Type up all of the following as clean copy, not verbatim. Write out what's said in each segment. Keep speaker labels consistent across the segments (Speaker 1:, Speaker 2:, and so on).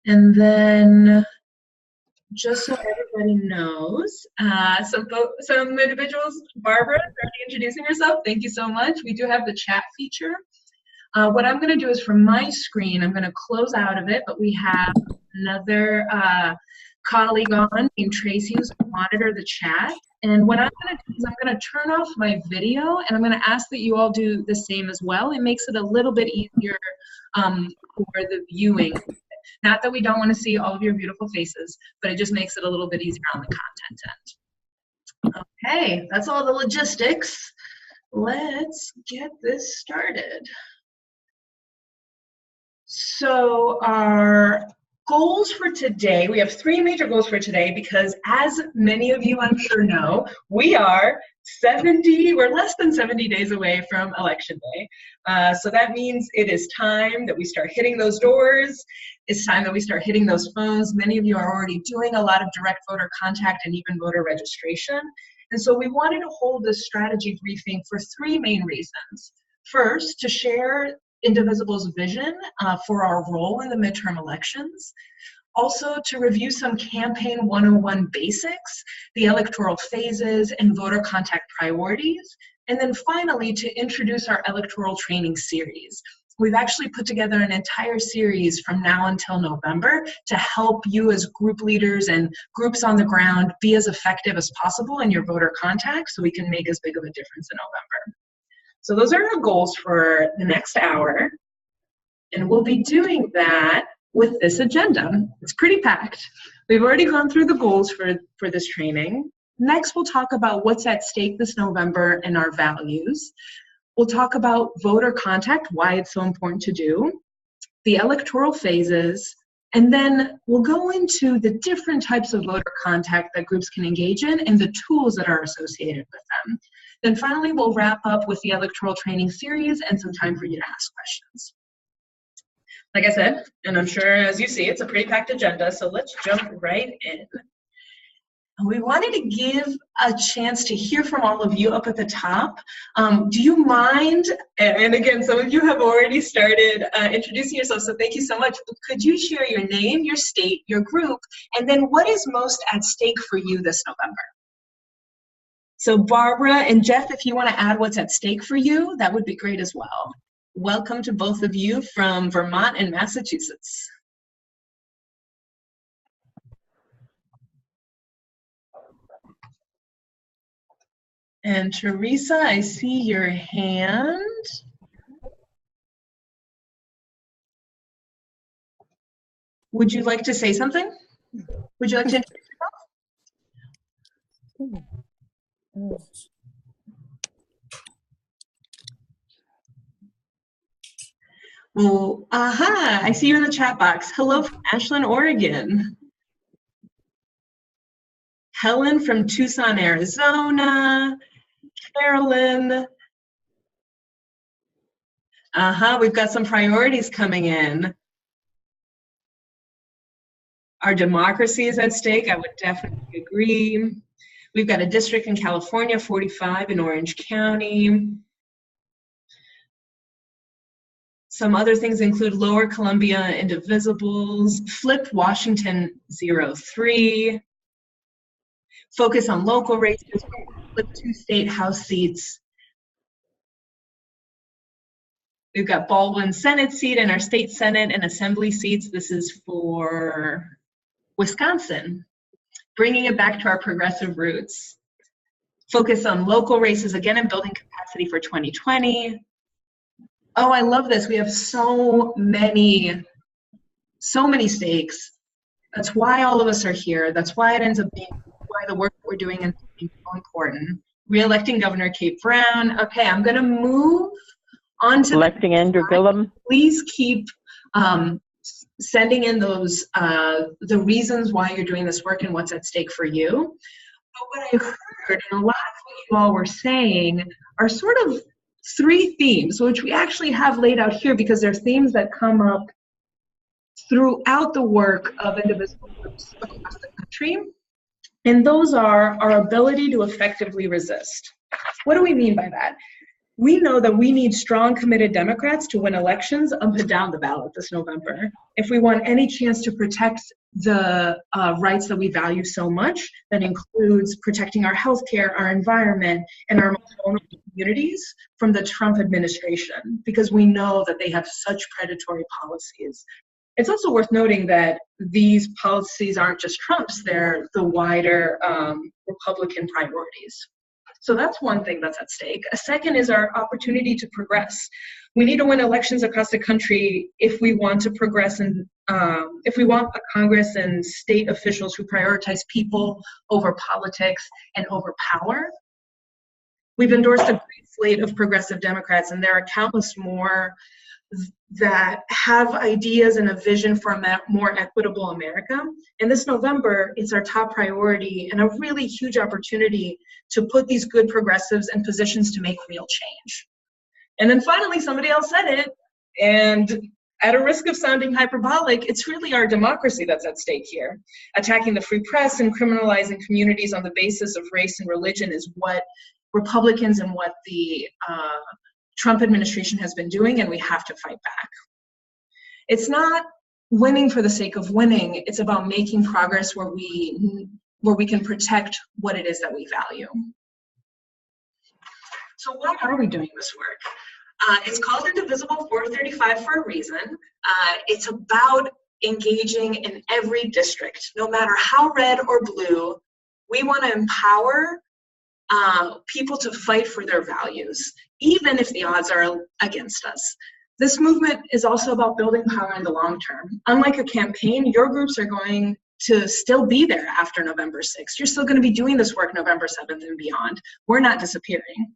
Speaker 1: And then, just so everybody knows, some individuals, Barbara, already introducing herself. Thank you so much. We do have the chat feature. What I'm going to do is from my screen, I'm going to close out of it, but we have another colleague on named Tracy who's going to monitor the chat. And what I'm going to do is I'm going to turn off my video, and I'm going to ask that you all do the same as well. It makes it a little bit easier for the viewing. Not that we don't want to see all of your beautiful faces, but it just makes it a little bit easier on the content end. Okay, that's all the logistics. Let's get this started. So our goals for today, we have 3 major goals for today because as many of you I'm sure know, we're less than 70 days away from Election Day. So that means it is time that we start hitting those doors. It's time that we start hitting those phones. Many of you are already doing a lot of direct voter contact and even voter registration. And so we wanted to hold this strategy briefing for 3 main reasons. First, to share Indivisible's vision for our role in the midterm elections. Also to review some campaign 101 basics, the electoral phases and voter contact priorities. And then finally to introduce our electoral training series. We've actually put together an entire series from now until November to help you as group leaders and groups on the ground be as effective as possible in your voter contact so we can make as big of a difference in November. So those are our goals for the next hour, and we'll be doing that with this agenda. It's pretty packed. We've already gone through the goals for this training. Next, we'll talk about what's at stake this November and our values. We'll talk about voter contact, why it's so important to do, the electoral phases, and then we'll go into the different types of voter contact that groups can engage in and the tools that are associated with them. Then finally, we'll wrap up with the electoral training series and some time for you to ask questions. Like I said, and I'm sure as you see, it's a pretty packed agenda, so let's jump right in. We wanted to give a chance to hear from all of you up at the top. Do you mind, and again, some of you have already started introducing yourselves, so thank you so much. Could you share your name, your state, your group, and then what is most at stake for you this November? So Barbara and Jeff, if you want to add what's at stake for you, that would be great as well. Welcome to both of you from Vermont and Massachusetts. And Teresa, I see your hand. Would you like to say something? Would you like to introduce yourself? Well, I see you in the chat box. Hello from Ashland, Oregon. Helen from Tucson, Arizona. Carolyn. We've got some priorities coming in. Our democracy is at stake, I would definitely agree. We've got a district in California, 45 in Orange County. Some other things include Lower Columbia Indivisibles, Flip Washington 03, focus on local races, flip 2 state house seats. We've got Baldwin Senate seat and our state Senate and Assembly seats. This is for Wisconsin, bringing it back to our progressive roots. Focus on local races again and building capacity for 2020. Oh, I love this. We have so many stakes. That's why all of us are here. That's why it ends up being why the work we're doing ends up being so important. Re-electing Governor Kate Brown. Okay, I'm going to move on to
Speaker 2: electing Andrew Gillum.
Speaker 1: Please keep sending in those the reasons why you're doing this work and what's at stake for you. But what I heard and a lot of what you all were saying are sort of 3 themes, which we actually have laid out here because they're themes that come up throughout the work of Indivisible groups across the country. And those are our ability to effectively resist. What do we mean by that? We know that we need strong, committed Democrats to win elections up and down the ballot this November. If we want any chance to protect the rights that we value so much, that includes protecting our healthcare, our environment, and our most vulnerable communities from the Trump administration, because we know that they have such predatory policies. It's also worth noting that these policies aren't just Trump's, they're the wider Republican priorities. So that's one thing that's at stake. A second is our opportunity to progress. We need to win elections across the country if we want to progress, and if we want a Congress and state officials who prioritize people over politics and over power. We've endorsed a great slate of progressive Democrats, and there are countless more that have ideas and a vision for a more equitable America. And this November, it's our top priority and a really huge opportunity to put these good progressives in positions to make real change. And then finally, somebody else said it, and at a risk of sounding hyperbolic, it's really our democracy that's at stake here. Attacking the free press and criminalizing communities on the basis of race and religion is what Republicans and what the Trump administration has been doing, and we have to fight back. It's not winning for the sake of winning. It's about making progress where we can protect what it is that we value. So why are we doing this work? It's called Indivisible 435 for a reason. It's about engaging in every district, no matter how red or blue. We want to empower people to fight for their values, even if the odds are against us. This movement is also about building power in the long term. Unlike a campaign, your groups are going to still be there after November 6th. You're still going to be doing this work November 7th and beyond. We're not disappearing.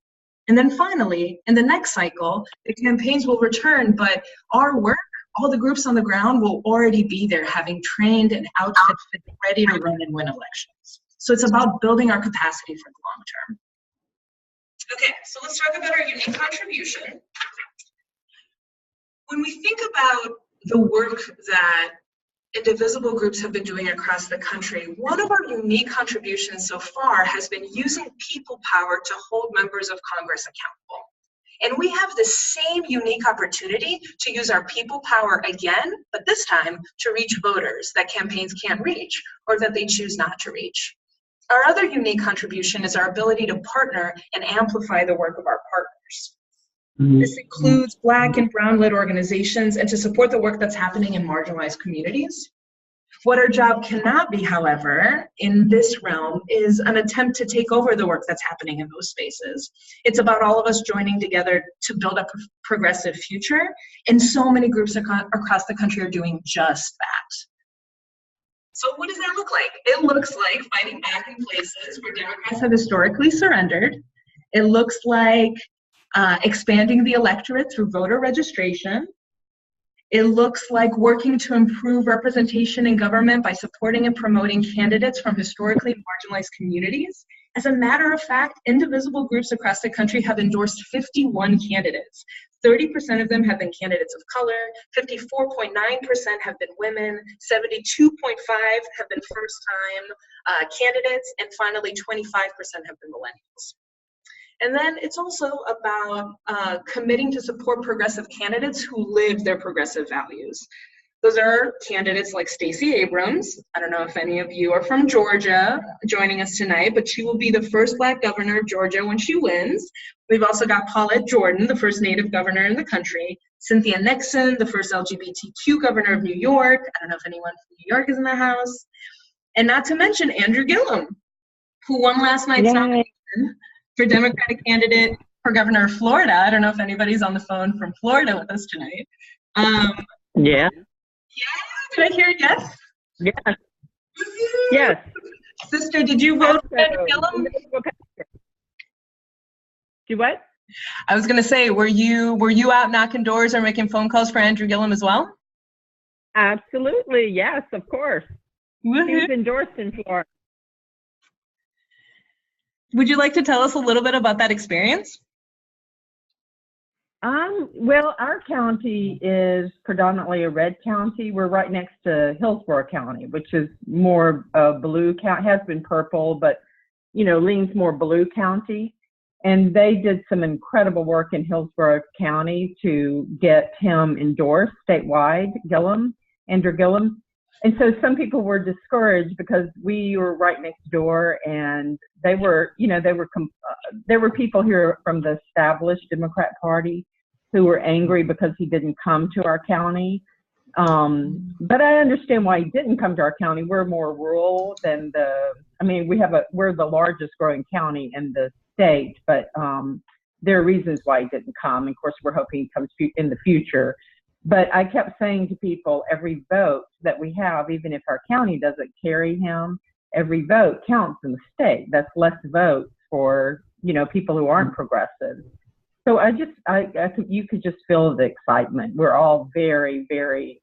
Speaker 1: And then finally, in the next cycle, the campaigns will return, but our work, all the groups on the ground will already be there, having trained and outfitted, ready to run and win elections. So it's about building our capacity for the long term. Okay, so let's talk about our unique contribution. When we think about the work that Indivisible groups have been doing across the country, one of our unique contributions so far has been using people power to hold members of Congress accountable. And we have the same unique opportunity to use our people power again, but this time to reach voters that campaigns can't reach or that they choose not to reach. Our other unique contribution is our ability to partner and amplify the work of our partners. This includes Black and Brown-led organizations and to support the work that's happening in marginalized communities. What our job cannot be, however, in this realm is an attempt to take over the work that's happening in those spaces. It's about all of us joining together to build a progressive future, and so many groups across the country are doing just that. So what does that look like? It looks like fighting back in places where Democrats have historically surrendered. It looks like expanding the electorate through voter registration. It looks like working to improve representation in government by supporting and promoting candidates from historically marginalized communities. As a matter of fact, Indivisible groups across the country have endorsed 51 candidates. 30% of them have been candidates of color, 54.9% have been women, 72.5% have been first-time candidates, and finally 25% have been millennials. And then it's also about committing to support progressive candidates who live their progressive values. Those are candidates like Stacey Abrams. I don't know if any of you are from Georgia joining us tonight, but she will be the first Black governor of Georgia when she wins. We've also got Paulette Jordan, the first Native governor in the country, Cynthia Nixon, the first LGBTQ governor of New York. I don't know if anyone from New York is in the house. And not to mention Andrew Gillum, who won last night's nomination for Democratic candidate for governor of Florida. I don't know if anybody's on the phone from Florida with us tonight.
Speaker 2: Yeah.
Speaker 1: Yeah, did I hear a yes?
Speaker 2: Yes. Yes.
Speaker 1: Sister, did you vote for Andrew Gillum?
Speaker 2: Do what?
Speaker 1: I was gonna say, were you out knocking doors or making phone calls for Andrew Gillum as well?
Speaker 2: Absolutely, yes, of course. He's endorsed in Florida.
Speaker 1: Would you like to tell us a little bit about that experience?
Speaker 2: Well, our county is predominantly a red county. We're right next to Hillsborough County, which is more blue county, has been purple, but, you know, leans more blue county. And they did some incredible work in Hillsborough County to get him endorsed statewide, Andrew Gillum. And so some people were discouraged because we were right next door, and there were people here from the established Democrat Party who were angry because he didn't come to our county. But I understand why he didn't come to our county. We're more rural than we're the largest growing county in the state, but there are reasons why he didn't come. Of course, we're hoping he comes in the future. But I kept saying to people, every vote that we have, even if our county doesn't carry him, every vote counts in the state. That's less votes for, people who aren't progressive. So I think you could just feel the excitement. We're all very, very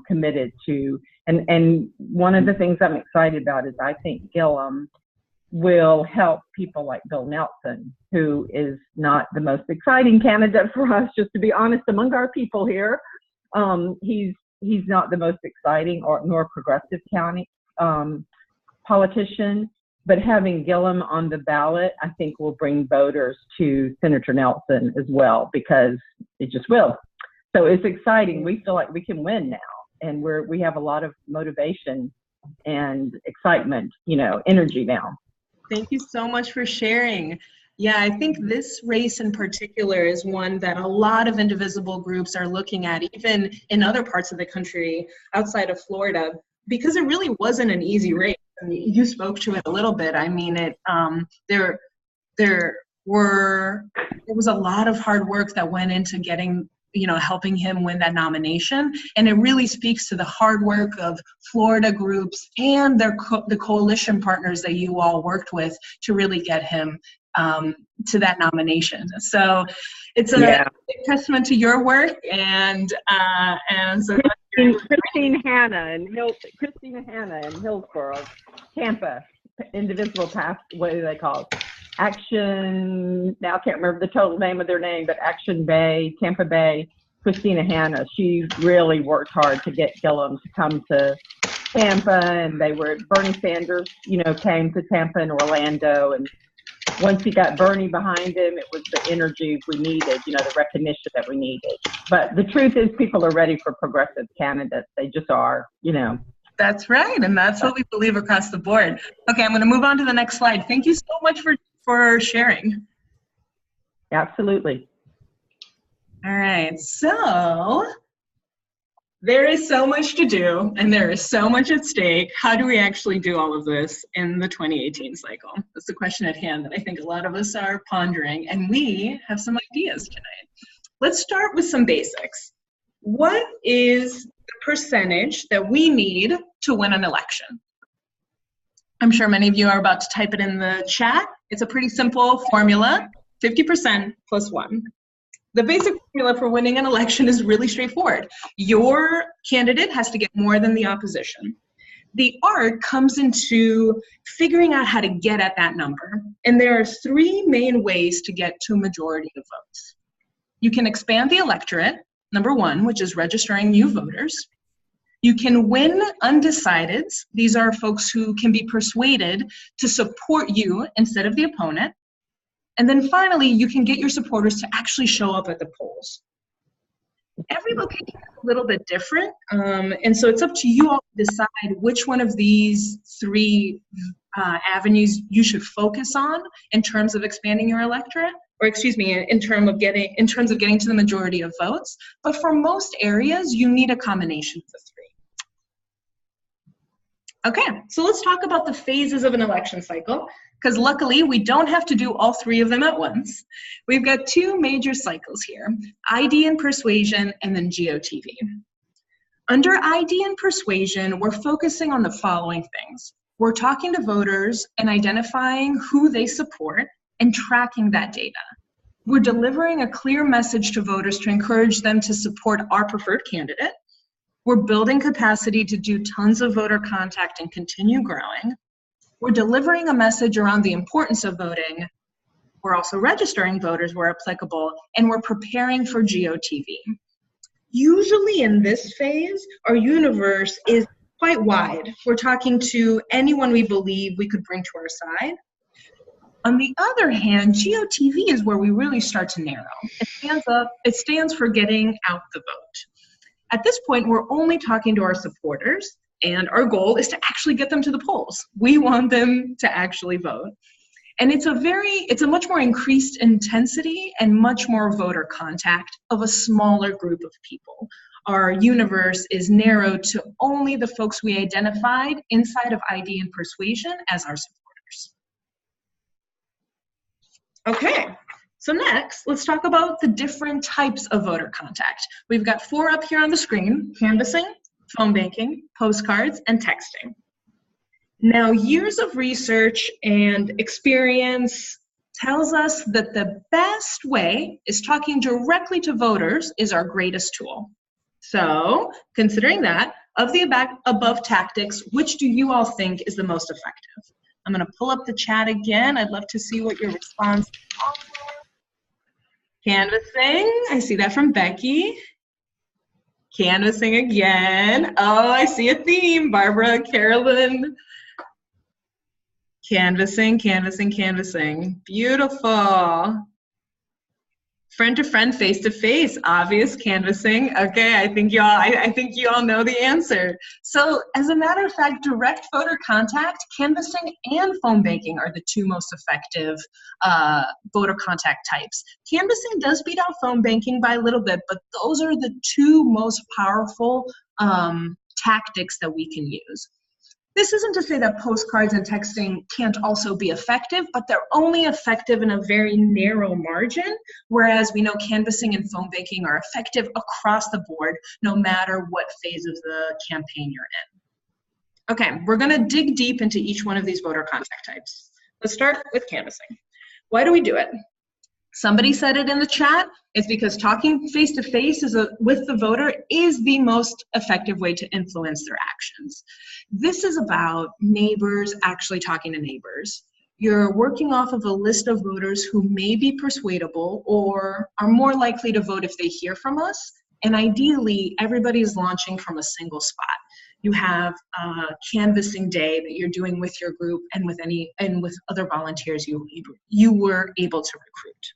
Speaker 2: committed to, and one of the things I'm excited about is I think Gillum will help people like Bill Nelson, who is not the most exciting candidate for us, just to be honest, among our people here. He's not the most exciting nor progressive county politician, but having Gillum on the ballot, I think will bring voters to Senator Nelson as well, because it just will. So it's exciting. We feel like we can win now, and we have a lot of motivation and excitement, energy now.
Speaker 1: Thank you so much for sharing. Yeah, I think this race in particular is one that a lot of Indivisible groups are looking at, even in other parts of the country outside of Florida, because it really wasn't an easy race. I mean, you spoke to it a little bit. I mean, there was a lot of hard work that went into getting, helping him win that nomination. And it really speaks to the hard work of Florida groups and the coalition partners that you all worked with to really get him to that nomination. So it's a testament to your work, and so
Speaker 2: Christina Hanna in Hillsborough, Tampa, Indivisible passed, what do they call it? Action, now I can't remember the total name of their name, but Action Bay, Tampa Bay, Christina Hanna, she really worked hard to get Gillum to come to Tampa, and Bernie Sanders, came to Tampa and Orlando, and once he got Bernie behind him, it was the energy we needed, the recognition that we needed. But the truth is, people are ready for progressive candidates. They just are,
Speaker 1: That's right, and that's what we believe across the board. Okay, I'm going to move on to the next slide. Thank you so much for sharing.
Speaker 2: Absolutely.
Speaker 1: All right, so there is so much to do, and there is so much at stake. How do we actually do all of this in the 2018 cycle? That's the question at hand that I think a lot of us are pondering, and we have some ideas tonight. Let's start with some basics. What is the percentage that we need to win an election? I'm sure many of you are about to type it in the chat. It's a pretty simple formula, 50% plus 1. The basic formula for winning an election is really straightforward. Your candidate has to get more than the opposition. The art comes into figuring out how to get at that number. And there are 3 main ways to get to a majority of votes. You can expand the electorate, number 1, which is registering new voters. You can win undecideds. These are folks who can be persuaded to support you instead of the opponent. And then finally, you can get your supporters to actually show up at the polls. Every location is a little bit different, and so it's up to you all to decide which one of these 3 avenues you should focus on in terms of expanding your electorate, or excuse me, in terms of getting to the majority of votes. But for most areas, you need a combination of the 3. Okay, so let's talk about the phases of an election cycle, because luckily we don't have to do all 3 of them at once. We've got 2 major cycles here, ID and persuasion, and then GOTV. Under ID and persuasion, we're focusing on the following things. We're talking to voters and identifying who they support and tracking that data. We're delivering a clear message to voters to encourage them to support our preferred candidate. We're building capacity to do tons of voter contact and continue growing. We're delivering a message around the importance of voting. We're also registering voters where applicable, and we're preparing for GOTV. Usually in this phase, our universe is quite wide. We're talking to anyone we believe we could bring to our side. On the other hand, GOTV is where we really start to narrow. It stands for getting out the vote. At this point, we're only talking to our supporters, and our goal is to actually get them to the polls. We want them to actually vote. And it's a much more increased intensity and much more voter contact of a smaller group of people. Our universe is narrowed to only the folks we identified inside of ID and persuasion as our supporters. Okay, so next, let's talk about the different types of voter contact. We've got 4 up here on the screen: canvassing, phone banking, postcards, and texting. Now, years of research and experience tells us that the best way is talking directly to voters is our greatest tool. So, considering that, of the above tactics, which do you all think is the most effective? I'm going to pull up the chat again. I'd love to see what your response are. Canvassing, I see that from Becky. Canvassing again. Oh, I see a theme. Barbara, Carolyn. Canvassing, canvassing, canvassing. Beautiful. Friend to friend, face to face, obvious canvassing. Okay, I think you all know the answer. So, as a matter of fact, direct voter contact, canvassing, and phone banking are the 2 most effective voter contact types. Canvassing does beat out phone banking by a little bit, but those are the 2 most powerful tactics that we can use. This isn't to say that postcards and texting can't also be effective, but they're only effective in a very narrow margin, whereas we know canvassing and phone banking are effective across the board, no matter what phase of the campaign you're in. Okay, we're going to dig deep into each one of these voter contact types. Let's start with canvassing. Why do we do it? Somebody said it in the chat. It's because talking face-to-face with the voter is the most effective way to influence their actions. This is about neighbors actually talking to neighbors. You're working off of a list of voters who may be persuadable or are more likely to vote if they hear from us. And ideally, everybody is launching from a single spot. You have a canvassing day that you're doing with your group and with other volunteers you were able to recruit.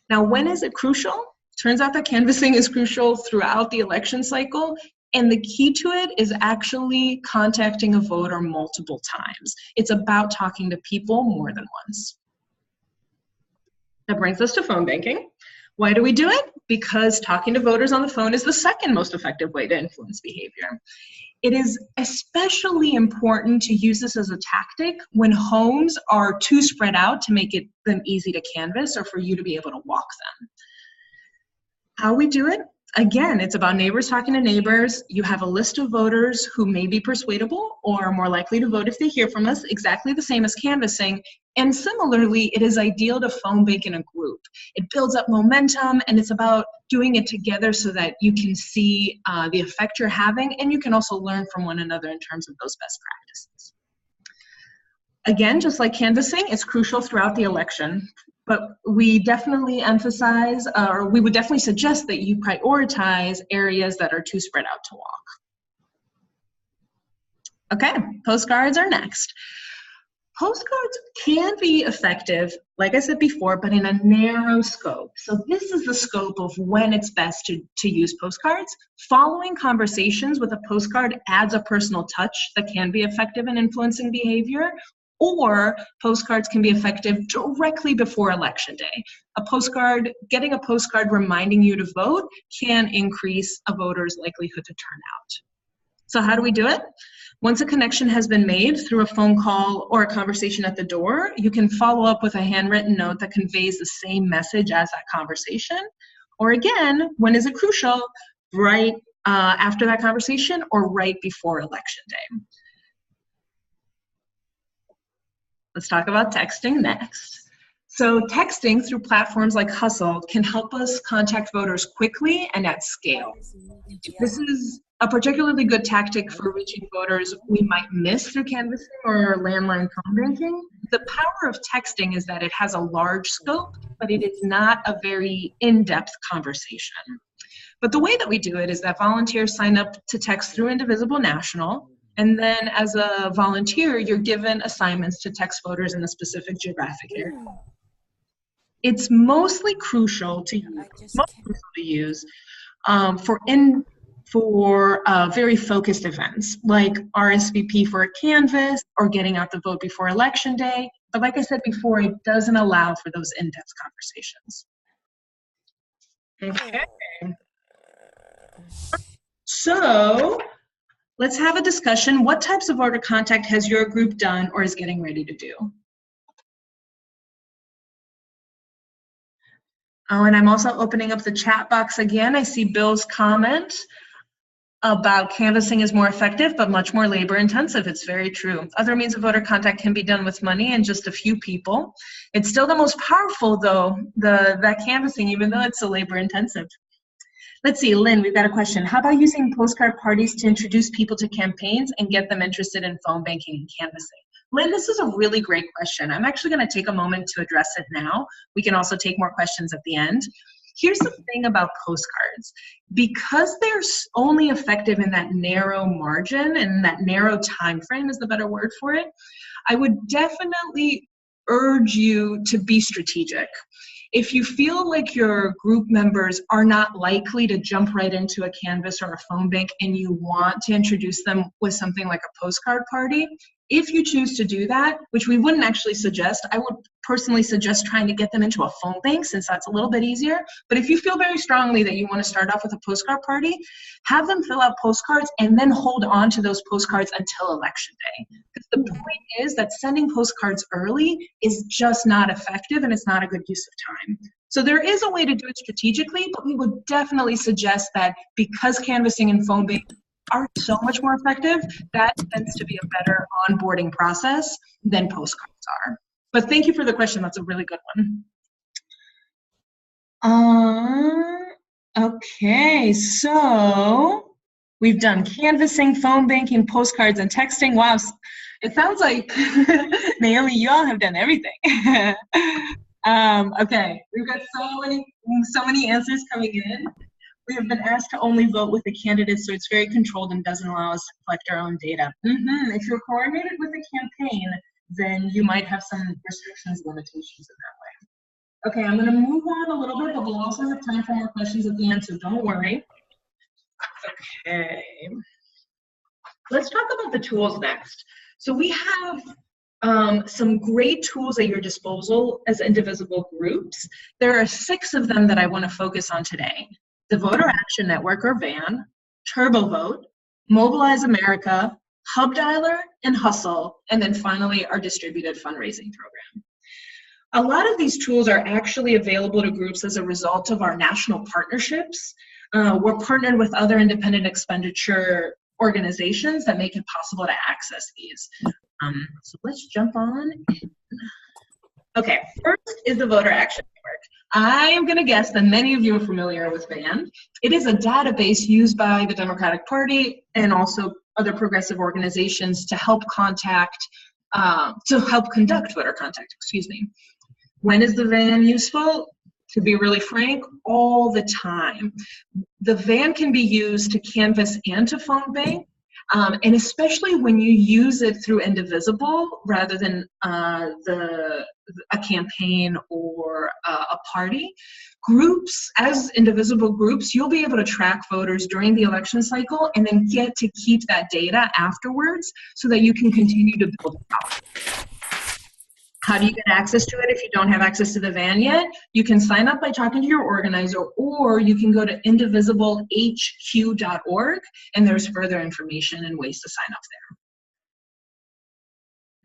Speaker 1: Now, when is it crucial? Turns out that canvassing is crucial throughout the election cycle, and the key to it is actually contacting a voter multiple times. It's about talking to people more than once. That brings us to phone banking. Why do we do it? Because talking to voters on the phone is the 2nd most effective way to influence behavior. It is especially important to use this as a tactic when homes are too spread out to make them easy to canvass or for you to be able to walk them. How we do it? Again, it's about neighbors talking to neighbors. You have a list of voters who may be persuadable or are more likely to vote if they hear from us, exactly the same as canvassing. And similarly, it is ideal to phone bank in a group. It builds up momentum, and it's about doing it together so that you can see the effect you're having, and you can also learn from one another in terms of those best practices. Again, just like canvassing, it's crucial throughout the election. But we definitely emphasize, or we would definitely suggest that you prioritize areas that are too spread out to walk. Okay, postcards are next. Postcards can be effective, like I said before, but in a narrow scope. So this is the scope of when it's best to use postcards. Following conversations with a postcard adds a personal touch that can be effective in influencing behavior, or postcards can be effective directly before election day. Getting a postcard reminding you to vote can increase a voter's likelihood to turn out. So how do we do it? Once a connection has been made through a phone call or a conversation at the door, you can follow up with a handwritten note that conveys the same message as that conversation. Or again, when is it crucial? Right after that conversation or right before election day. Let's talk about texting next. So texting through platforms like Hustle can help us contact voters quickly and at scale. This is a particularly good tactic for reaching voters we might miss through canvassing or landline phone banking. The power of texting is that it has a large scope, but it is not a very in-depth conversation. But the way that we do it is that volunteers sign up to text through Indivisible National. And then as a volunteer, you're given assignments to text voters in a specific geographic area. It's mostly crucial to use for very focused events like RSVP for a canvas or getting out the vote before election day. But like I said before, it doesn't allow for those in-depth conversations. Okay. So let's have a discussion. What types of voter contact has your group done or is getting ready to do? Oh, and I'm also opening up the chat box again. I see Bill's comment about canvassing is more effective, but much more labor intensive. It's very true. Other means of voter contact can be done with money and just a few people. It's still the most powerful though, that canvassing, even though it's so labor intensive. Let's see, Lynn, we've got a question. How about using postcard parties to introduce people to campaigns and get them interested in phone banking and canvassing? Lynn, this is a really great question. I'm actually going to take a moment to address it now. We can also take more questions at the end. Here's the thing about postcards. Because they're only effective in that narrow margin and that narrow time frame is the better word for it, I would definitely urge you to be strategic. If you feel like your group members are not likely to jump right into a canvas or a phone bank and you want to introduce them with something like a postcard party, if you choose to do that, which we wouldn't actually suggest, I would personally suggest trying to get them into a phone bank since that's a little bit easier. But if you feel very strongly that you want to start off with a postcard party, have them fill out postcards and then hold on to those postcards until election day. Because the point is that sending postcards early is just not effective and it's not a good use of time. So there is a way to do it strategically, but we would definitely suggest that because canvassing and phone bank are so much more effective, that tends to be a better onboarding process than postcards are. But thank you for the question. That's a really good one. Okay, so we've done canvassing, phone banking, postcards, and texting. Wow, it sounds like, Naomi, you all have done everything. Okay, we've got so many answers coming in. We have been asked to only vote with the candidates, so it's very controlled and doesn't allow us to collect our own data. If you're coordinated with a campaign, then you might have some restrictions, limitations in that way. Okay, I'm going to move on a little bit, but we'll also have time for more questions at the end, so don't worry. Okay. Let's talk about the tools next. So we have some great tools at your disposal as Indivisible groups. There are 6 of them that I want to focus on today. The Voter Action Network, or VAN, TurboVote, Mobilize America, Hub Dialer, and Hustle, and then finally our distributed fundraising program. A lot of these tools are actually available to groups as a result of our national partnerships. We're partnered with other independent expenditure organizations that make it possible to access these. So let's jump on in. Okay, first is the Voter Action Network. I am going to guess that many of you are familiar with VAN. It is a database used by the Democratic Party and also other progressive organizations to help conduct voter contact, excuse me. When is the VAN useful? To be really frank, all the time. The VAN can be used to canvass and to phone bank. And especially when you use it through Indivisible rather than a campaign or a party, groups, as Indivisible groups, you'll be able to track voters during the election cycle and then get to keep that data afterwards so that you can continue to build it out. How do you get access to it if you don't have access to the VAN yet? You can sign up by talking to your organizer, or you can go to indivisiblehq.org, and there's further information and ways to sign up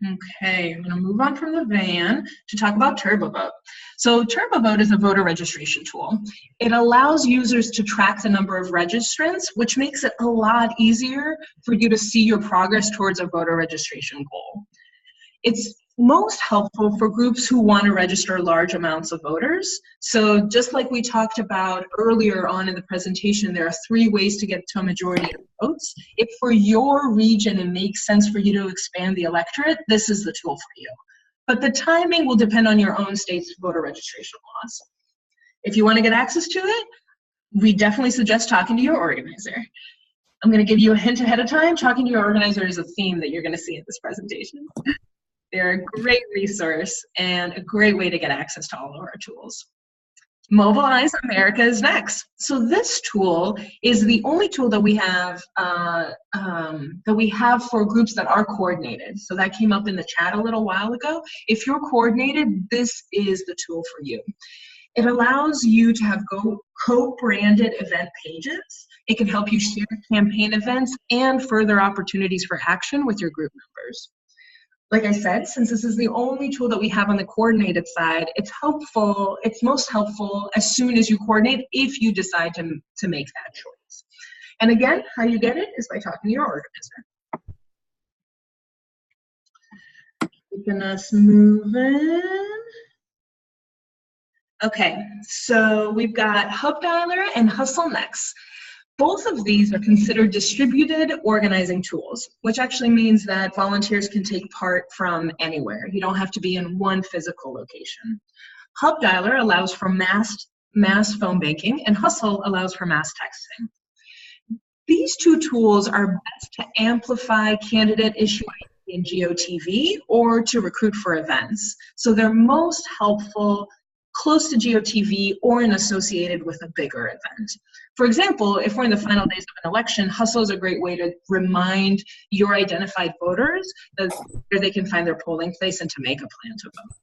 Speaker 1: there. Okay, I'm going to move on from the VAN to talk about TurboVote. So TurboVote is a voter registration tool. It allows users to track the number of registrants, which makes it a lot easier for you to see your progress towards a voter registration goal. It's most helpful for groups who want to register large amounts of voters. So just like we talked about earlier on in the presentation, there are 3 ways to get to a majority of votes. If for your region it makes sense for you to expand the electorate, this is the tool for you. But the timing will depend on your own state's voter registration laws. If you want to get access to it, we definitely suggest talking to your organizer. I'm going to give you a hint ahead of time. Talking to your organizer is a theme that you're going to see in this presentation. They're a great resource and a great way to get access to all of our tools. Mobilize America is next. So this tool is the only tool that we have for groups that are coordinated. So that came up in the chat a little while ago. If you're coordinated, this is the tool for you. It allows you to have co-branded event pages. It can help you share campaign events and further opportunities for action with your group members. Like I said, since this is the only tool that we have on the coordinated side, it's helpful, it's most helpful as soon as you coordinate if you decide to make that choice. And again, how you get it is by talking to your organizer. Keeping us moving. Okay, so we've got Hub Dialer and Hustle next. Both of these are considered distributed organizing tools, which actually means that volunteers can take part from anywhere. You don't have to be in one physical location. Hub Dialer allows for mass phone banking, and Hustle allows for mass texting. These two tools are best to amplify candidate issue in GOTV or to recruit for events. So they're most helpful close to GOTV or associated with a bigger event. For example, if we're in the final days of an election, Hustle is a great way to remind your identified voters that where they can find their polling place and to make a plan to vote.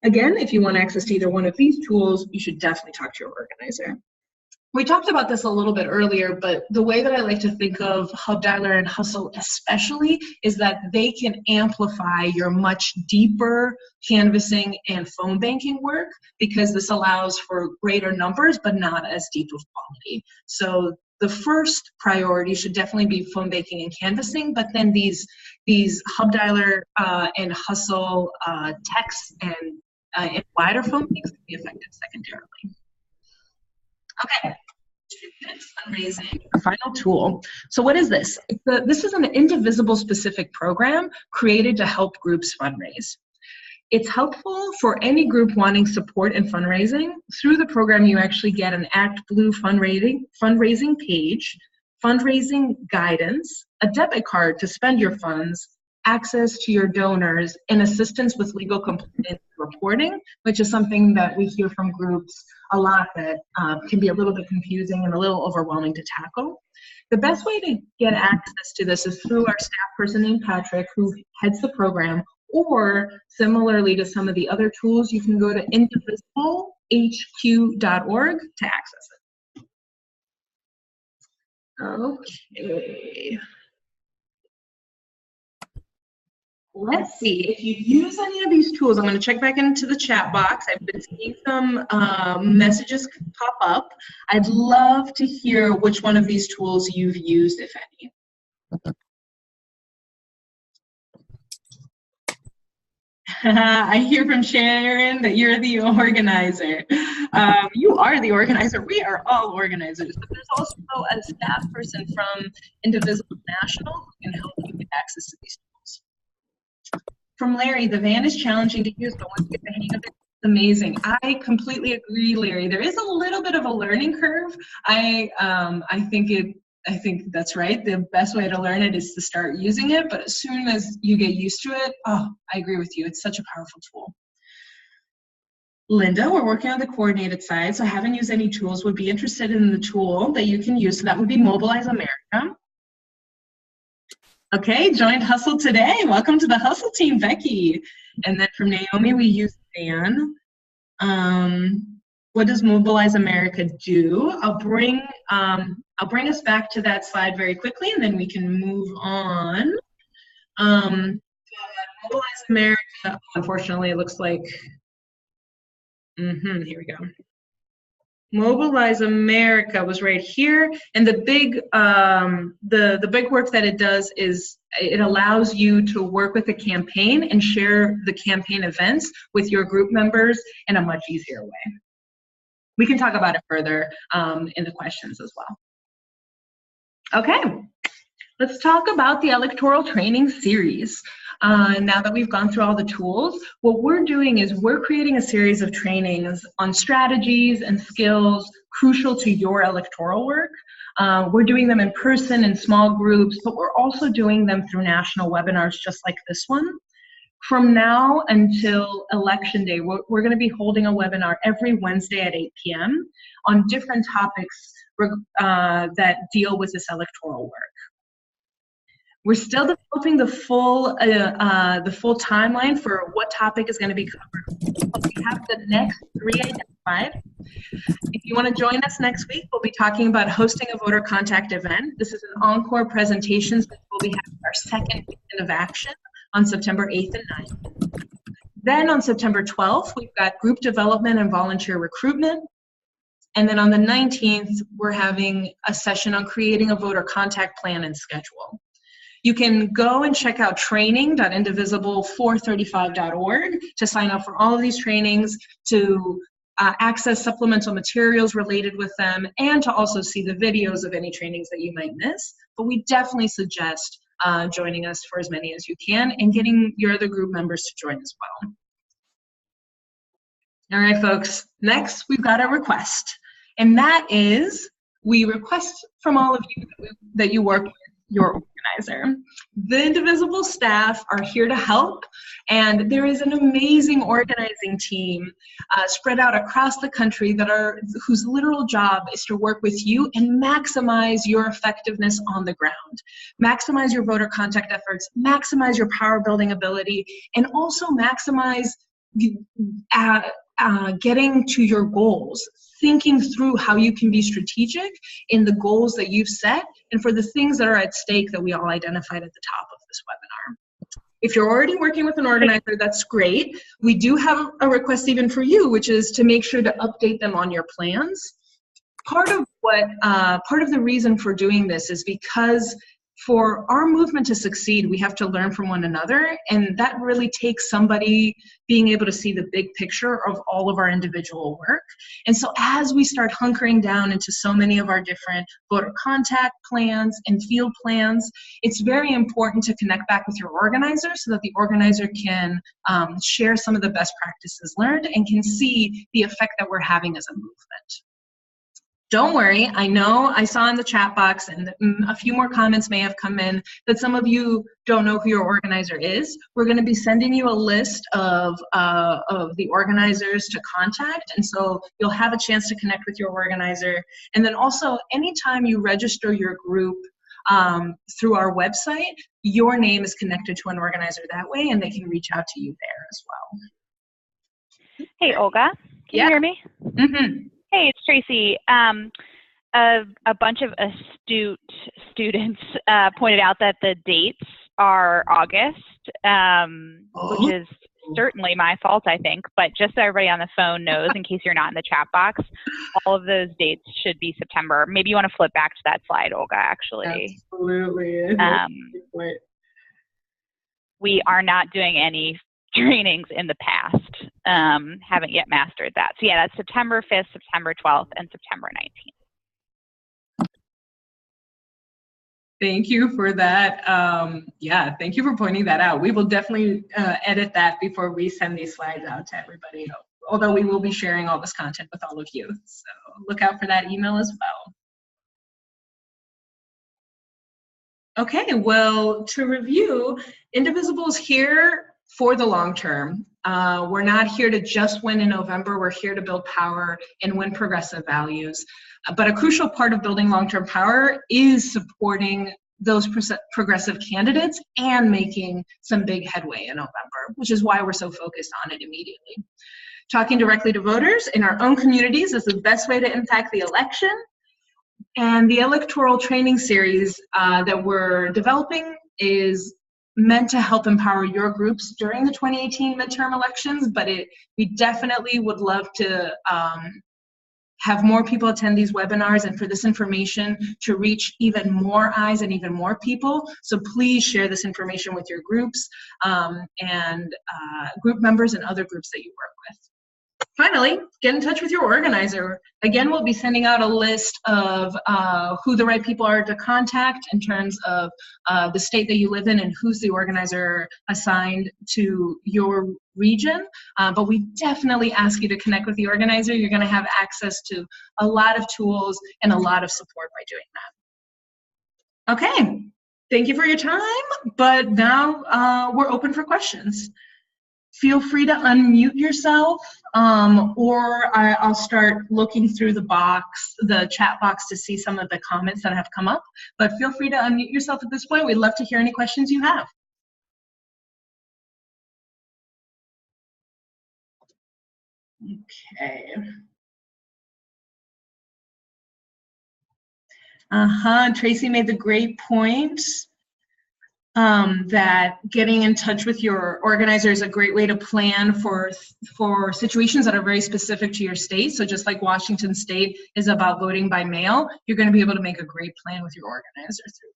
Speaker 1: Again, if you want access to either one of these tools, you should definitely talk to your organizer. We talked about this a little bit earlier, but the way that I like to think of Hub Dialer and Hustle especially is that they can amplify your much deeper canvassing and phone banking work, because this allows for greater numbers but not as deep of quality. So the first priority should definitely be phone banking and canvassing, but then these Hub Dialer and Hustle text and wider phone banks can be effective secondarily. Okay, fundraising, our final tool. So what is this? This is an Indivisible specific program created to help groups fundraise. It's helpful for any group wanting support in fundraising. Through the program, you actually get an ActBlue fundraising page, fundraising guidance, a debit card to spend your funds, access to your donors, and assistance with legal compliance reporting, which is something that we hear from groups a lot that can be a little bit confusing and a little overwhelming to tackle. The best way to get access to this is through our staff person named Patrick, who heads the program, or similarly to some of the other tools, you can go to indivisiblehq.org to access it. Okay. Let's see, if you use any of these tools, I'm going to check back into the chat box. I've been seeing some messages pop up. I'd love to hear which one of these tools you've used, if any. I hear from Sharon that you're the organizer. You are the organizer. We are all organizers. But there's also a staff person from Indivisible National who can help you get access to these tools. From Larry, the van is challenging to use, but once you get the hang of it, it's amazing. I completely agree, Larry. There is a little bit of a learning curve. I think that's right. The best way to learn it is to start using it, but as soon as you get used to it, oh, I agree with you. It's such a powerful tool. Linda, we're working on the coordinated side, so I haven't used any tools. Would be interested in the tool that you can use, so that would be Mobilize America. Okay, joined Hustle today. Welcome to the Hustle team, Becky. And then from Naomi, we use Dan. What does Mobilize America do? I'll bring us back to that slide very quickly, and then we can move on. Mobilize America, unfortunately, it looks like, here we go. Mobilize America was right here, and the big work that it does is it allows you to work with the campaign and share the campaign events with your group members in a much easier way. We can talk about it further in the questions as well. Okay, let's talk about the electoral training series. Now that we've gone through all the tools, what we're doing is we're creating a series of trainings on strategies and skills crucial to your electoral work. We're doing them in person in small groups, but we're also doing them through national webinars just like this one. From now until Election Day, we're going to be holding a webinar every Wednesday at 8 p.m. on different topics that deal with this electoral work. We're still developing the full timeline for what topic is going to be covered. But we have the next 3 identified. If you want to join us next week, we'll be talking about hosting a voter contact event. This is an encore presentation that we'll be having our second weekend of action on September 8th and 9th. Then on September 12th, we've got group development and volunteer recruitment. And then on the 19th, we're having a session on creating a voter contact plan and schedule. You can go and check out training.indivisible435.org to sign up for all of these trainings, to access supplemental materials related with them, and to also see the videos of any trainings that you might miss. But we definitely suggest joining us for as many as you can and getting your other group members to join as well. All right, folks, next we've got a request, and that is we request from all of you that you work with your organizer. The Indivisible staff are here to help, and there is an amazing organizing team spread out across the country whose literal job is to work with you and maximize your effectiveness on the ground, maximize your voter contact efforts, maximize your power building ability, and also maximize getting to your goals, thinking through how you can be strategic in the goals that you've set and for the things that are at stake that we all identified at the top of this webinar. If you're already working with an organizer, that's great. We do have a request even for you, which is to make sure to update them on your plans. Part of the reason for doing this is because for our movement to succeed, we have to learn from one another, and that really takes somebody being able to see the big picture of all of our individual work. And so as we start hunkering down into so many of our different voter contact plans and field plans, it's very important to connect back with your organizer so that the organizer can share some of the best practices learned and can see the effect that we're having as a movement. Don't worry, I know I saw in the chat box, and a few more comments may have come in, that some of you don't know who your organizer is. We're going to be sending you a list of the organizers to contact, and so you'll have a chance to connect with your organizer. And then also, anytime you register your group through our website, your name is connected to an organizer that way, and they can reach out to you there as well.
Speaker 3: Hey, Olga, can you hear me?
Speaker 1: Mm-hmm.
Speaker 3: Hey, it's Tracy. A bunch of astute students pointed out that the dates are August, which is certainly my fault, I think, but just so everybody on the phone knows, in case you're not in the chat box, all of those dates should be September. Maybe you want to flip back to that slide, Olga, actually.
Speaker 1: Absolutely.
Speaker 3: We are not doing any trainings in the past. Haven't yet mastered that. So yeah, that's September 5th, September 12th, and September 19th.
Speaker 1: Thank you for that. Yeah, thank you for pointing that out. We will definitely edit that before we send these slides out to everybody, although we will be sharing all this content with all of you. So look out for that email as well. Okay, well, to review, Indivisible is here for the long term. We're not here to just win in November. We're here to build power and win progressive values. But a crucial part of building long-term power is supporting those progressive candidates and making some big headway in November, which is why we're so focused on it immediately. Talking directly to voters in our own communities is the best way to impact the election. And the electoral training series that we're developing is meant to help empower your groups during the 2018 midterm elections, but we definitely would love to have more people attend these webinars and for this information to reach even more eyes and even more people. So please share this information with your groups and group members and other groups that you work with. finally, get in touch with your organizer. Again, we'll be sending out a list of who the right people are to contact in terms of the state that you live in and who's the organizer assigned to your region. But we definitely ask you to connect with the organizer. You're going to have access to a lot of tools and a lot of support by doing that. Okay, thank you for your time, but now we're open for questions. Feel free to unmute yourself, or I'll start looking through the chat box to see some of the comments that have come up. But feel free to unmute yourself at this point. We'd love to hear any questions you have. Okay. Tracy made the great point that getting in touch with your organizer is a great way to plan for situations that are very specific to your state. So just like Washington State is about voting by mail, you're going to be able to make a great plan with your organizer through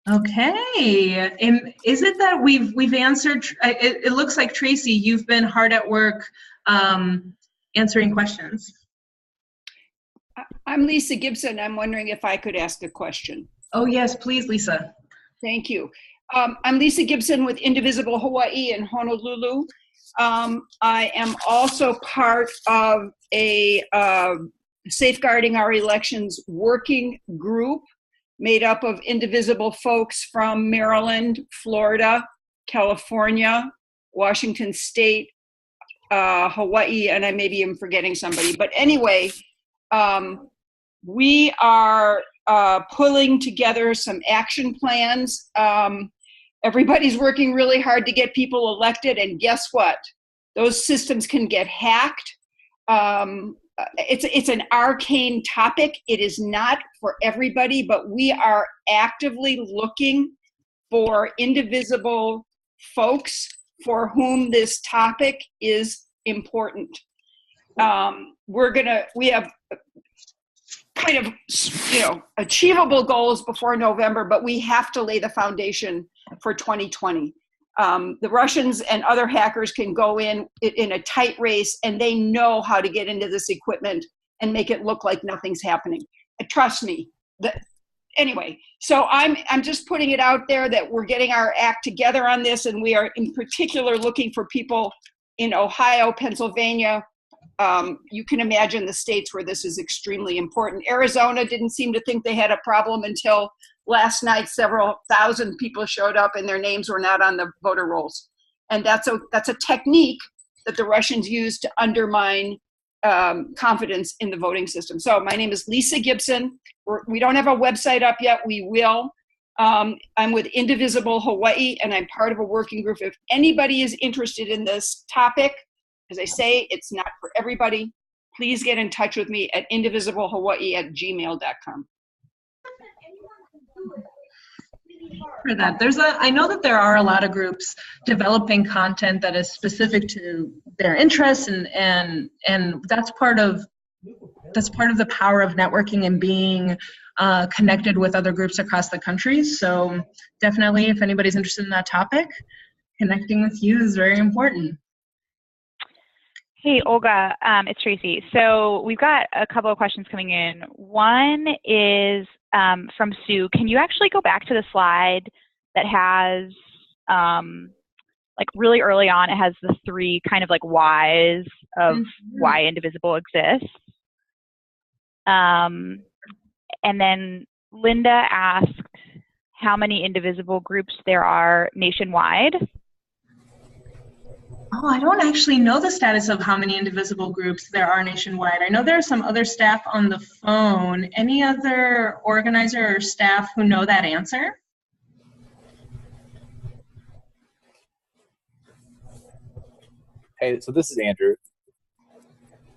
Speaker 1: that. Okay, and is it that we've answered? It looks like, Tracy, you've been hard at work answering questions.
Speaker 4: I'm Lisa Gibson. I'm wondering if I could ask a question.
Speaker 1: Oh, yes, please, Lisa.
Speaker 4: Thank you. I'm Lisa Gibson with Indivisible Hawaii in Honolulu. I am also part of a Safeguarding Our Elections working group made up of Indivisible folks from Maryland, Florida, California, Washington State, Hawaii, and I maybe am forgetting somebody. But anyway, we are pulling together some action plans. Everybody's working really hard to get people elected, and guess what? Those systems can get hacked. It's an arcane topic. It is not for everybody, but we are actively looking for indivisible folks for whom this topic is important. We have kind of, achievable goals before November, but we have to lay the foundation for 2020. The Russians and other hackers can go in a tight race, and they know how to get into this equipment and make it look like nothing's happening. Trust me. Anyway, so I'm just putting it out there that we're getting our act together on this, and we are in particular looking for people in Ohio, Pennsylvania. You can imagine the states where this is extremely important. Arizona didn't seem to think they had a problem until last night. Several thousand people showed up and their names were not on the voter rolls. And that's a technique that the Russians use to undermine confidence in the voting system. So my name is Lisa Gibson. We don't have a website up yet. We will. I'm with Indivisible Hawaii, and I'm part of a working group. If anybody is interested in this topic, as I say, it's not for everybody. Please get in touch with me at indivisiblehawaii@gmail.com.
Speaker 1: For that, I know that there are a lot of groups developing content that is specific to their interests, and that's part of the power of networking and being connected with other groups across the country. So definitely, if anybody's interested in that topic, connecting with you is very important.
Speaker 3: Hey, Olga, it's Tracy. So we've got a couple of questions coming in. One is from Sue. Can you actually go back to the slide that has, like really early on, it has the three kind of like whys of why Indivisible exists. And then Linda asked how many Indivisible groups there are nationwide.
Speaker 1: Oh, I don't actually know the status of how many Indivisible groups there are nationwide. I know there are some other staff on the phone. Any other organizer or staff who know that answer?
Speaker 5: Hey, so this is Andrew.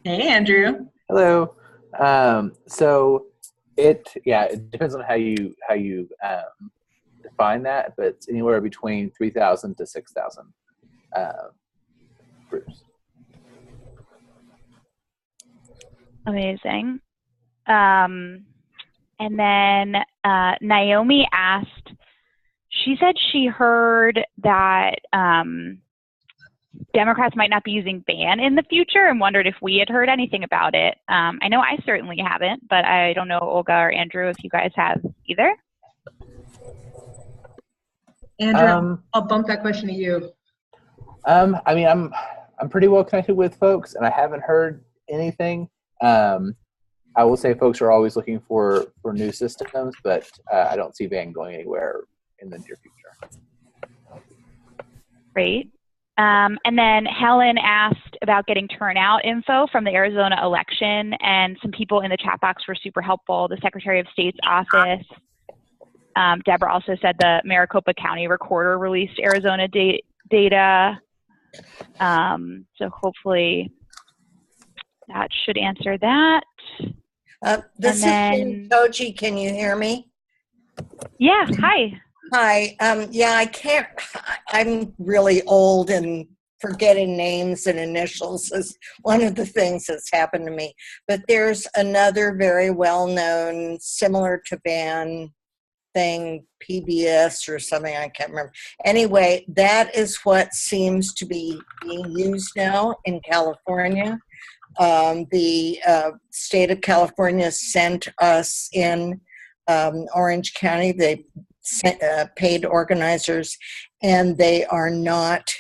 Speaker 1: Hey, Andrew.
Speaker 5: Hello. So it depends on how you define that, but it's anywhere between 3,000 to 6,000 groups.
Speaker 3: Amazing. And then Naomi asked, she said she heard that Democrats might not be using ban in the future, and wondered if we had heard anything about it. I know I certainly haven't, but I don't know, Olga or Andrew, if you guys have either.
Speaker 1: Andrew, I'll bump that question to you.
Speaker 5: I mean, I'm pretty well connected with folks, and I haven't heard anything. I will say folks are always looking for new systems, but I don't see ban going anywhere in the near future.
Speaker 3: Great. And then Helen asked about getting turnout info from the Arizona election, and some people in the chat box were super helpful. The Secretary of State's office. Deborah also said the Maricopa County Recorder released Arizona data. So hopefully that should answer that.
Speaker 6: This is Toji. Can you hear me?
Speaker 3: Yeah, hi.
Speaker 6: Hi. Yeah, I can't. I'm really old, and forgetting names and initials is one of the things that's happened to me. But there's another very well-known, similar to ban thing, PBS or something, I can't remember. Anyway, that is what seems to be being used now in California. The state of California sent us in Orange County. They paid organizers, and they are not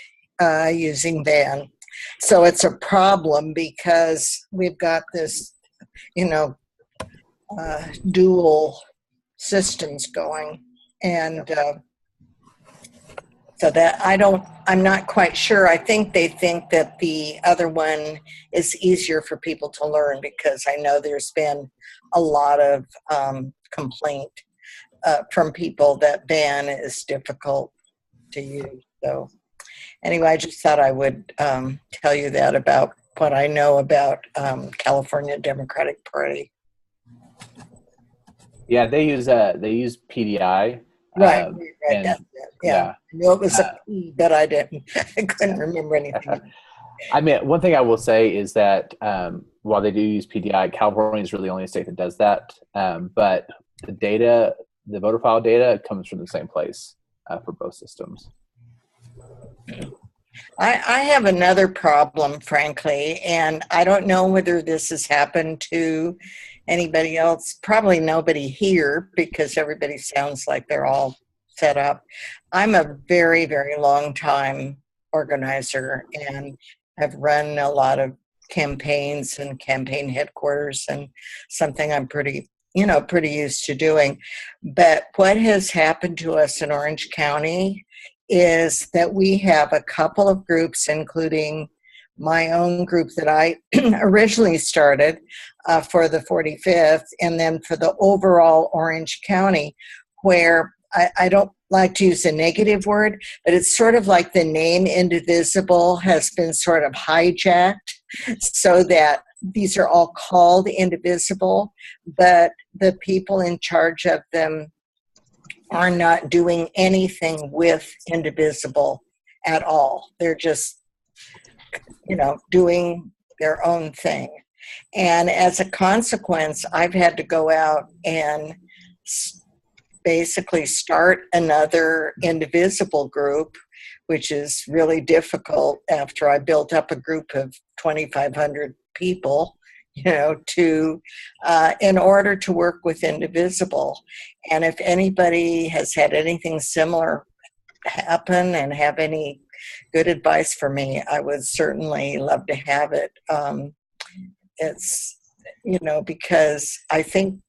Speaker 6: using ban. So it's a problem because we've got this, dual systems going, and so that I'm not quite sure. I think they think that the other one is easier for people to learn, because I know there's been a lot of complaint from people that ban is difficult to use. So anyway, I just thought I would tell you that about what I know about California Democratic Party.
Speaker 5: Yeah, they use PDI.
Speaker 6: Right.
Speaker 5: Yeah.
Speaker 6: I knew it was a P, but I couldn't remember anything.
Speaker 5: I mean, one thing I will say is that while they do use PDI, California is really the only state that does that. But the data, the voter file data, comes from the same place for both systems.
Speaker 6: I have another problem, frankly, and I don't know whether this has happened to anybody else. Probably nobody here, because everybody sounds like they're all set up. I'm a very, very long time organizer and have run a lot of campaigns and campaign headquarters, and something I'm pretty used to doing. But what has happened to us in Orange County is that we have a couple of groups, including my own group that I originally started for the 45th, and then for the overall Orange County, where I don't like to use a negative word, but it's sort of like the name Indivisible has been sort of hijacked, so that these are all called Indivisible, but the people in charge of them are not doing anything with Indivisible at all. They're just doing their own thing. And as a consequence, I've had to go out and basically start another Indivisible group, which is really difficult after I built up a group of 2,500 people, in order to work with Indivisible. And if anybody has had anything similar happen and have any good advice for me, I would certainly love to have it. It's, because I think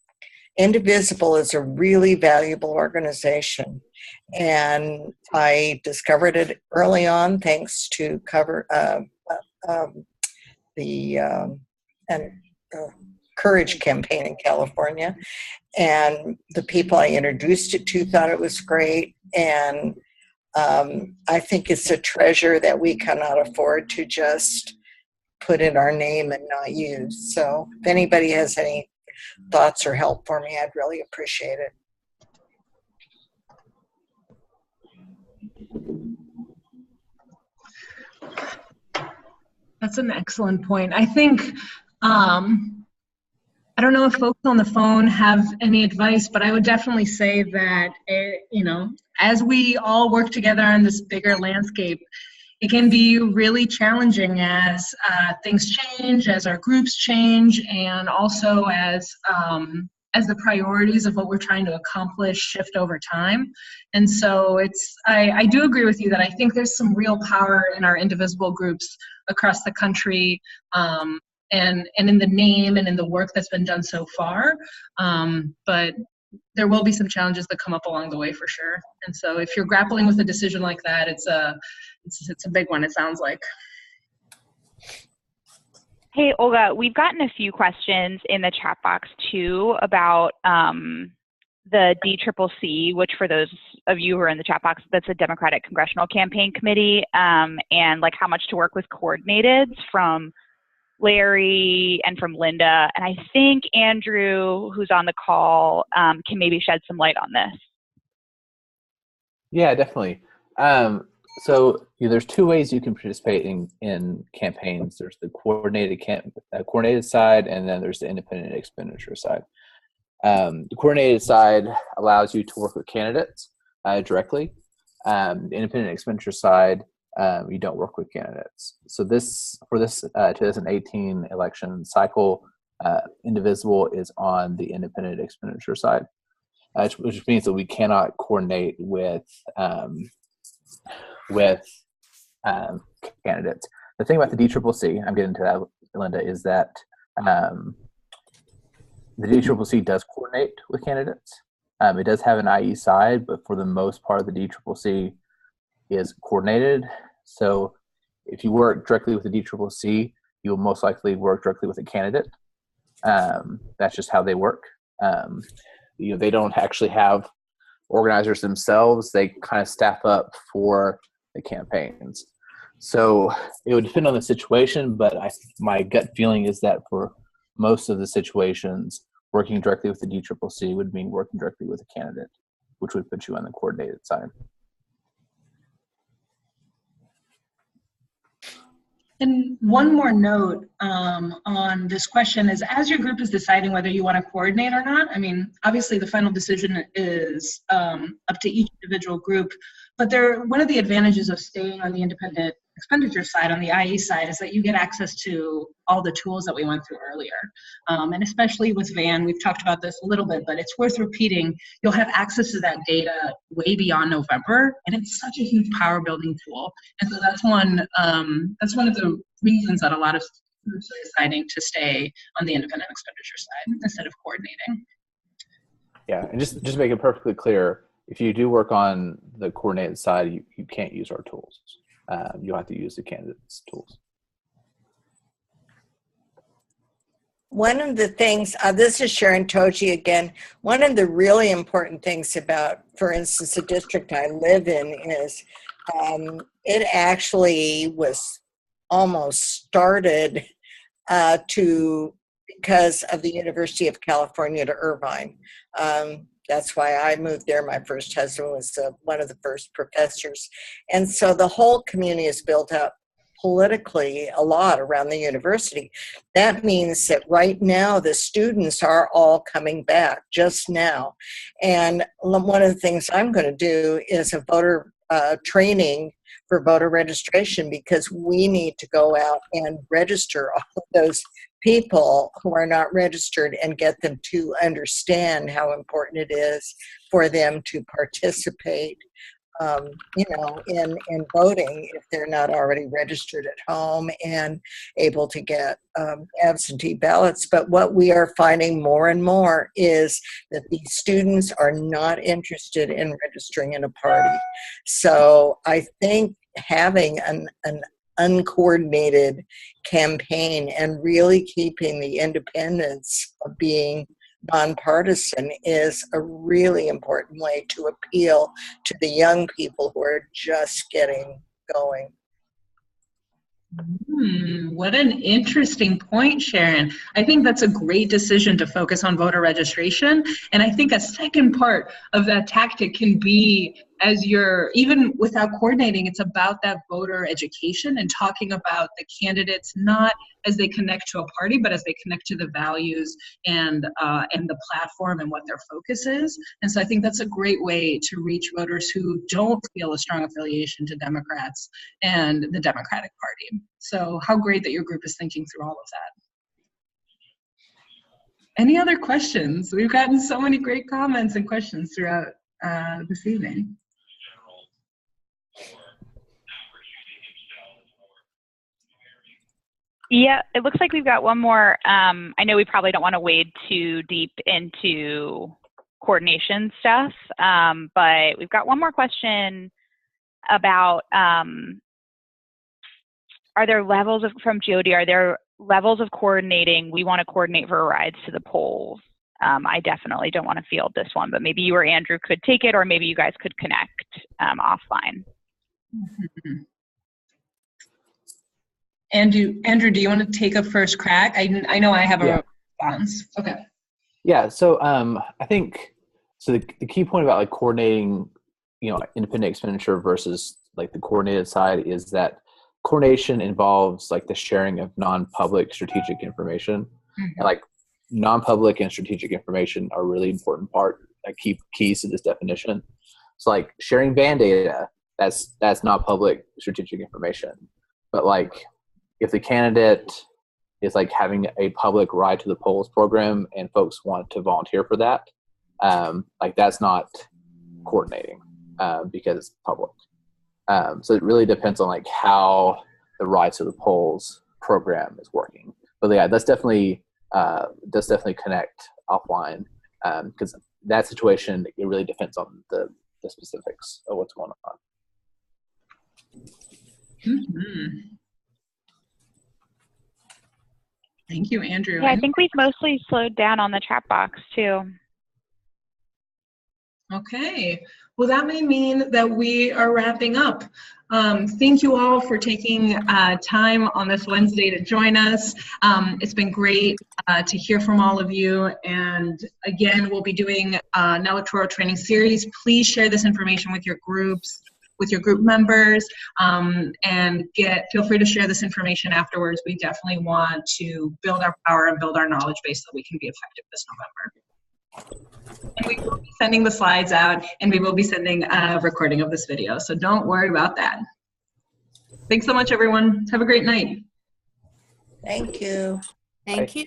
Speaker 6: Indivisible is a really valuable organization, and I discovered it early on thanks to the Courage campaign in California, and the people I introduced it to thought it was great, and I think it's a treasure that we cannot afford to just put in our name and not use. So if anybody has any thoughts or help for me, I'd really appreciate it.
Speaker 1: That's an excellent point. I think, I don't know if folks on the phone have any advice, but I would definitely say that, as we all work together on this bigger landscape, it can be really challenging as things change, as our groups change, and also as the priorities of what we're trying to accomplish shift over time. And so I do agree with you that I think there's some real power in our Indivisible groups across the country, and in the name and in the work that's been done so far. But there will be some challenges that come up along the way for sure. And so if you're grappling with a decision like that, it's a big one, it sounds like.
Speaker 3: Hey, Olga, we've gotten a few questions in the chat box too about the DCCC, which for those of you who are in the chat box, that's a Democratic Congressional Campaign Committee, and like how much to work with coordinated from Larry and from Linda. And I think Andrew, who's on the call, can maybe shed some light on this.
Speaker 5: Yeah, definitely. So there's two ways you can participate in campaigns. There's the coordinated side, and then there's the independent expenditure side. The coordinated side allows you to work with candidates directly. The independent expenditure side, you don't work with candidates. So for this 2018 election cycle, Indivisible is on the independent expenditure side, which means that we cannot coordinate with candidates. The thing about the DCCC, I'm getting to that, Linda, is that the DCCC does coordinate with candidates. It does have an IE side, but for the most part, the DCCC is coordinated. So if you work directly with the DCCC, you'll most likely work directly with a candidate. That's just how they work. They don't actually have organizers themselves. They kind of staff up for the campaigns. So it would depend on the situation, but my gut feeling is that for most of the situations, working directly with the DCCC would mean working directly with a candidate, which would put you on the coordinated side.
Speaker 1: And one more note on this question is, as your group is deciding whether you want to coordinate or not, I mean, obviously the final decision is up to each individual group, but one of the advantages of staying on the independent expenditure side, on the IE side, is that you get access to all the tools that we went through earlier. And especially with VAN, we've talked about this a little bit, but it's worth repeating, you'll have access to that data way beyond November, and it's such a huge power building tool. And so that's one of the reasons that a lot of groups are deciding to stay on the independent expenditure side instead of coordinating.
Speaker 5: Yeah, and just make it perfectly clear, if you do work on the coordinated side, you can't use our tools. You'll have to use the candidates' tools.
Speaker 6: One of the things, this is Sharon Toji again, one of the really important things about, for instance, the district I live in is it actually was almost started because of the University of California to Irvine. That's why I moved there. My first husband was one of the first professors. And so the whole community is built up politically a lot around the university. That means that right now the students are all coming back just now. And one of the things I'm going to do is a voter training for voter registration, because we need to go out and register all of those people who are not registered and get them to understand how important it is for them to participate, in voting if they're not already registered at home and able to get absentee ballots. But what we are finding more and more is that these students are not interested in registering in a party. So I think having an uncoordinated campaign and really keeping the independence of being nonpartisan is a really important way to appeal to the young people who are just getting going.
Speaker 1: What an interesting point, Sharon. I think that's a great decision to focus on voter registration. And I think a second part of that tactic can be as you're, even without coordinating, it's about that voter education and talking about the candidates, not as they connect to a party, but as they connect to the values and the platform and what their focus is. And so I think that's a great way to reach voters who don't feel a strong affiliation to Democrats and the Democratic Party. So how great that your group is thinking through all of that. Any other questions? We've gotten so many great comments and questions throughout this evening.
Speaker 3: Yeah, it looks like we've got one more. I know we probably don't want to wade too deep into coordination stuff, but we've got one more question about, are there levels of, from GOD, are there levels of coordinating? We want to coordinate for rides to the polls. I definitely don't want to field this one, but maybe you or Andrew could take it, or maybe you guys could connect offline.
Speaker 1: Mm-hmm. Andrew, do you want to take a first crack? I know I have a response. Okay.
Speaker 5: Yeah. So I think the key point about like coordinating, independent expenditure versus like the coordinated side is that coordination involves like the sharing of non-public strategic information. Mm-hmm. And like non-public and strategic information are a really important part, like keys to this definition. So like sharing band data, that's not public strategic information. But like if the candidate is like having a public ride to the polls program and folks want to volunteer for that, like that's not coordinating because it's public. So it really depends on like how the ride to the polls program is working. But yeah, that's definitely connect offline because that situation, it really depends on the specifics of what's going on.
Speaker 1: Mm-hmm. Thank you, Andrew.
Speaker 3: Yeah, I think we've mostly slowed down on the chat box too.
Speaker 1: Okay, well that may mean that we are wrapping up. Thank you all for taking time on this Wednesday to join us. It's been great to hear from all of you. And again, we'll be doing an electoral training series. Please share this information with your groups, with your group members, and feel free to share this information afterwards. We definitely want to build our power and build our knowledge base so we can be effective this November. And we will be sending the slides out, and we will be sending a recording of this video, so don't worry about that. Thanks so much, everyone. Have a great night.
Speaker 6: Thank you.
Speaker 7: Thank you.